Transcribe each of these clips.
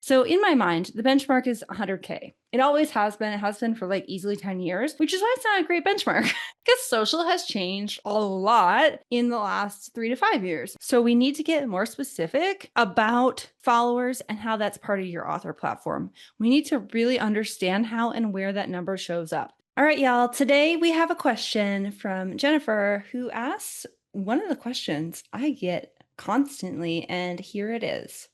So in my mind, the benchmark is 100K. It always has been. It has been for like easily 10 years, which is why it's not a great benchmark because social has changed a lot in the last 3 to 5 years. So we need to get more specific about followers and how that's part of your author platform. We need to really understand how and where that number shows up. All right, y'all. Today we have a question from Jennifer who asks one of the questions I get constantly, and here it is.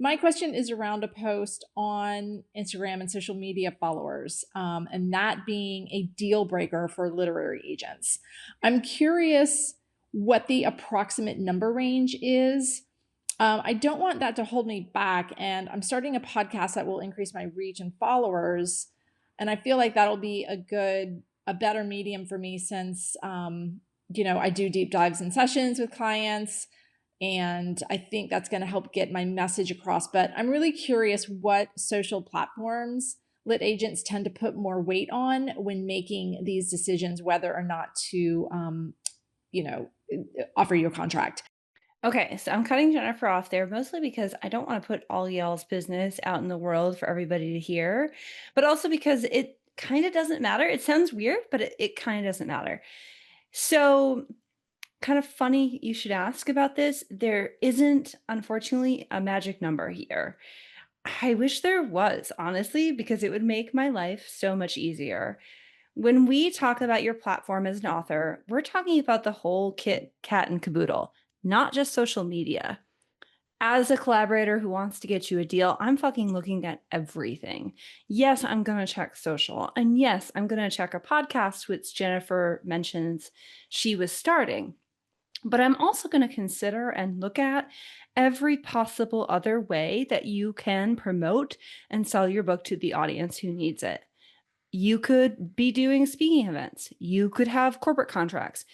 My question is around a post on Instagram and social media followers, and that being a deal breaker for literary agents. I'm curious what the approximate number range is. I don't want that to hold me back, and I'm starting a podcast that will increase my reach and followers, and I feel like that'll be a better medium for me since, I do deep dives and sessions with clients. And I think that's going to help get my message across. But I'm really curious what social platforms lit agents tend to put more weight on when making these decisions, whether or not to, offer you a contract. Okay, so I'm cutting Jennifer off there mostly because I don't want to put all y'all's business out in the world for everybody to hear, but also because it kind of doesn't matter. It sounds weird, but it kind of doesn't matter. So, kind of funny you should ask about this. There isn't, unfortunately, a magic number here. I wish there was, honestly, because it would make my life so much easier. When we talk about your platform as an author, we're talking about the whole kit, cat, and caboodle, not just social media. As a collaborator who wants to get you a deal, I'm fucking looking at everything. Yes, I'm going to check social. And yes, I'm going to check a podcast, which Jennifer mentions she was starting. But I'm also going to consider and look at every possible other way that you can promote and sell your book to the audience who needs it. You could be doing speaking events. You could have corporate contracts.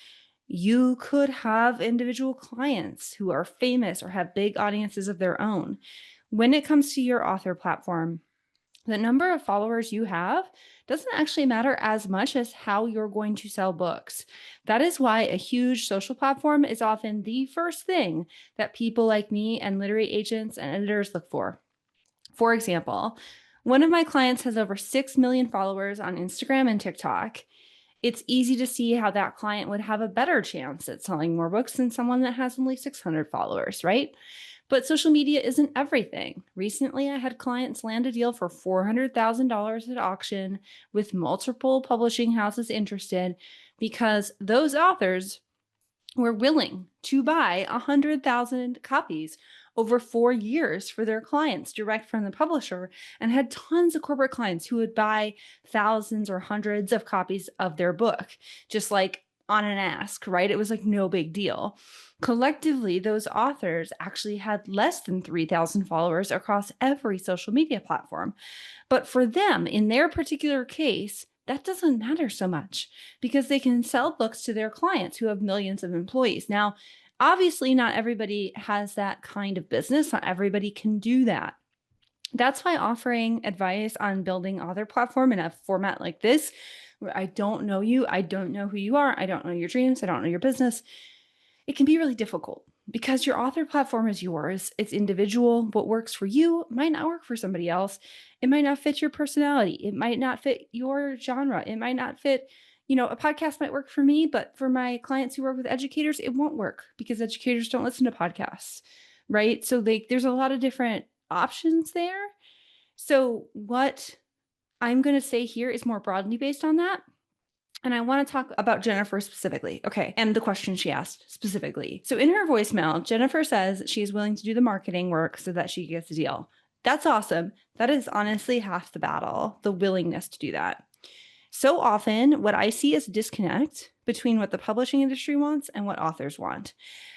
You could have individual clients who are famous or have big audiences of their own. When it comes to your author platform, the number of followers you have doesn't actually matter as much as how you're going to sell books. That is why a huge social platform is often the first thing that people like me and literary agents and editors look for. For example, one of my clients has over 6 million followers on Instagram and TikTok. It's easy to see how that client would have a better chance at selling more books than someone that has only 600 followers, right? But social media isn't everything. Recently, I had clients land a deal for $400,000 at auction with multiple publishing houses interested because those authors were willing to buy 100,000 copies over 4 years for their clients direct from the publisher, and had tons of corporate clients who would buy thousands or hundreds of copies of their book, just like on an ask, right? It was like no big deal. Collectively, those authors actually had less than 3,000 followers across every social media platform. But for them, in their particular case, that doesn't matter so much because they can sell books to their clients who have millions of employees. Now, obviously, not everybody has that kind of business. Not everybody can do that. That's why offering advice on building author platform in a format like this, where I don't know you, I don't know who you are, I don't know your dreams, I don't know your business, it can be really difficult because your author platform is yours. It's individual. What works for you might not work for somebody else. It might not fit your personality. It might not fit your genre. It might not fit, a podcast might work for me, but for my clients who work with educators, it won't work because educators don't listen to podcasts, right? So there's a lot of different options there. So what I'm going to say here is more broadly based on that. And I want to talk about Jennifer specifically. Okay. And the question she asked specifically. So in her voicemail, Jennifer says she's willing to do the marketing work so that she gets a deal. That's awesome. That is honestly half the battle, the willingness to do that. So often, what I see is a disconnect between what the publishing industry wants and what authors want.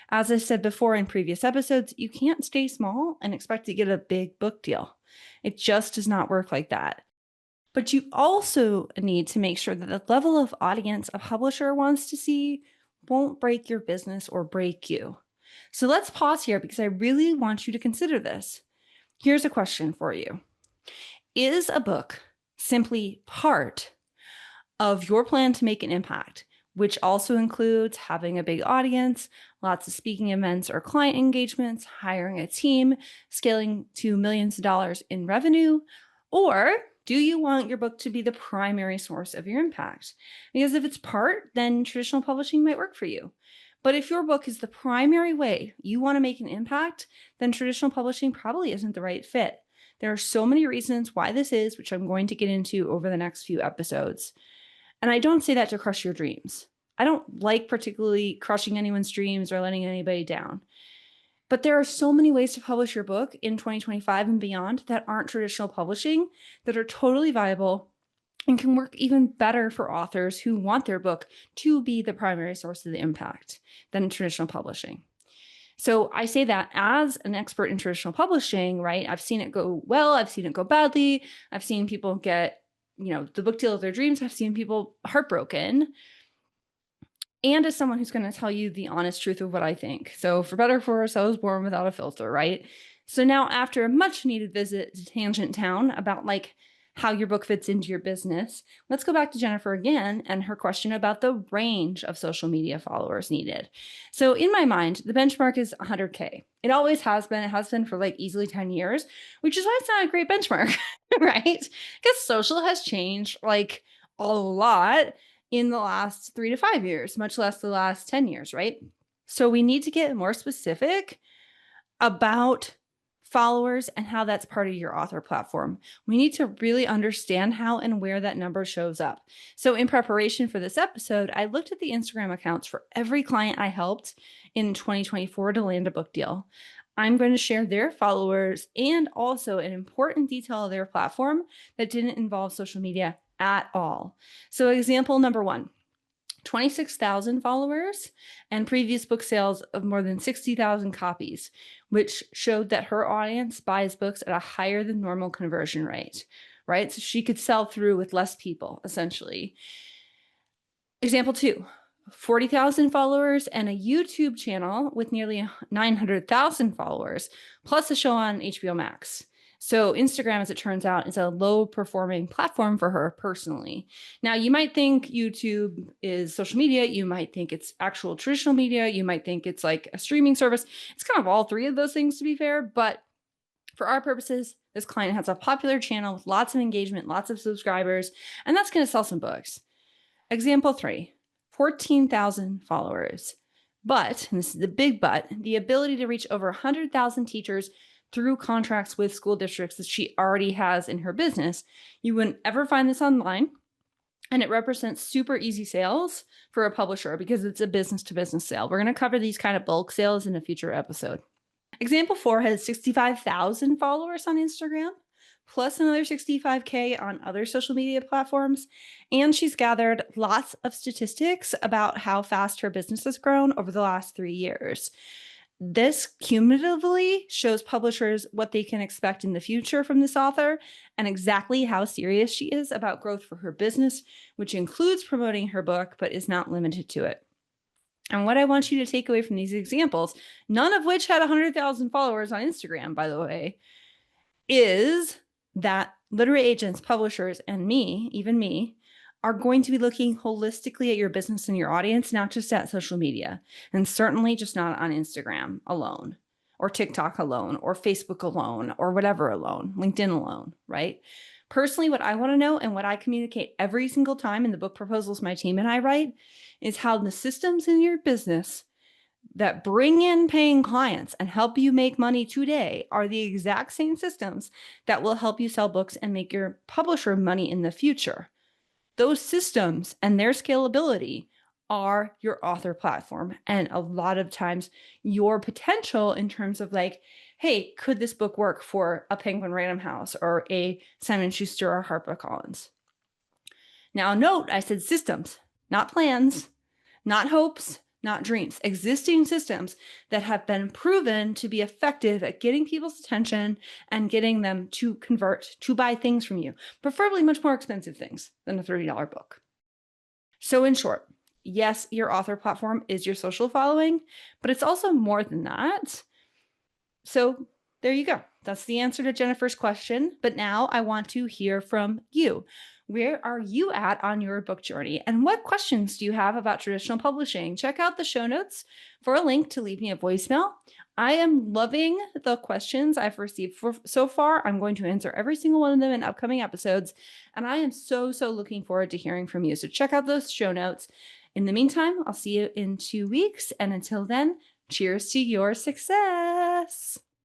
As I said before in previous episodes, you can't stay small and expect to get a big book deal. It just does not work like that. But you also need to make sure that the level of audience a publisher wants to see won't break your business or break you. So let's pause here because I really want you to consider this. Here's a question for you. Is a book simply part of your plan to make an impact which also includes having a big audience, lots of speaking events or client engagements, hiring a team, scaling to millions of dollars in revenue? Or do you want your book to be the primary source of your impact? Because if it's part, then traditional publishing might work for you. But if your book is the primary way you want to make an impact, then traditional publishing probably isn't the right fit. There are so many reasons why this is, which I'm going to get into over the next few episodes. And I don't say that to crush your dreams. I don't like particularly crushing anyone's dreams or letting anybody down. But there are so many ways to publish your book in 2025 and beyond that aren't traditional publishing that are totally viable and can work even better for authors who want their book to be the primary source of the impact than traditional publishing. So I say that as an expert in traditional publishing, right? I've seen it go well, I've seen it go badly, I've seen people get, the book deal of their dreams, I've seen people heartbroken. And as someone who's going to tell you the honest truth of what I think. So for better or for worse, I was born without a filter, right? So now after a much needed visit to Tangent Town about like how your book fits into your business, let's go back to Jennifer again and her question about the range of social media followers needed. So in my mind, the benchmark is 100K. It always has been. It has been for like easily 10 years, which is why it's not a great benchmark, right? Because social has changed like a lot in the last 3 to 5 years, much less the last 10 years, right? So we need to get more specific about followers and how that's part of your author platform. We need to really understand how and where that number shows up. So in preparation for this episode, I looked at the Instagram accounts for every client I helped in 2024 to land a book deal. I'm going to share their followers and also an important detail of their platform that didn't involve social media at all. So example number 1, 26,000 followers and previous book sales of more than 60,000 copies, which showed that her audience buys books at a higher than normal conversion rate, right? So she could sell through with less people, essentially. Example 2, 40,000 followers and a YouTube channel with nearly 900,000 followers, plus a show on HBO Max. So Instagram, as it turns out, is a low performing platform for her personally. Now, you might think YouTube is social media. You might think it's actual traditional media. You might think it's like a streaming service. It's kind of all three of those things, to be fair. But for our purposes, this client has a popular channel with lots of engagement, lots of subscribers, and that's going to sell some books. Example 3, 14,000 followers. But, and this is the big but, the ability to reach over 100,000 teachers through contracts with school districts that she already has in her business. You wouldn't ever find this online. And it represents super easy sales for a publisher because it's a business to business sale. We're going to cover these kind of bulk sales in a future episode. Example 4 has 65,000 followers on Instagram, plus another 65K on other social media platforms. And she's gathered lots of statistics about how fast her business has grown over the last 3 years. This cumulatively shows publishers what they can expect in the future from this author and exactly how serious she is about growth for her business, which includes promoting her book, but is not limited to it. And what I want you to take away from these examples, none of which had 100,000 followers on Instagram, by the way, is that literary agents, publishers, and me, even me, are going to be looking holistically at your business and your audience, not just at social media, and certainly just not on Instagram alone, or TikTok alone, or Facebook alone, or whatever alone, LinkedIn alone, right? Personally, what I want to know and what I communicate every single time in the book proposals my team and I write is how the systems in your business that bring in paying clients and help you make money today are the exact same systems that will help you sell books and make your publisher money in the future. Those systems and their scalability are your author platform. And a lot of times your potential in terms of like, hey, could this book work for a Penguin Random House or a Simon Schuster or HarperCollins? Now note, I said systems, not plans, not hopes, not dreams, existing systems that have been proven to be effective at getting people's attention and getting them to convert, to buy things from you, preferably much more expensive things than a $30 book. So in short, yes, your author platform is your social following, but it's also more than that. So there you go. That's the answer to Jennifer's question. But now I want to hear from you. Where are you at on your book journey? And what questions do you have about traditional publishing? Check out the show notes for a link to leave me a voicemail. I am loving the questions I've received so far. I'm going to answer every single one of them in upcoming episodes. And I am so looking forward to hearing from you. So check out those show notes. In the meantime, I'll see you in 2 weeks. And until then, cheers to your success.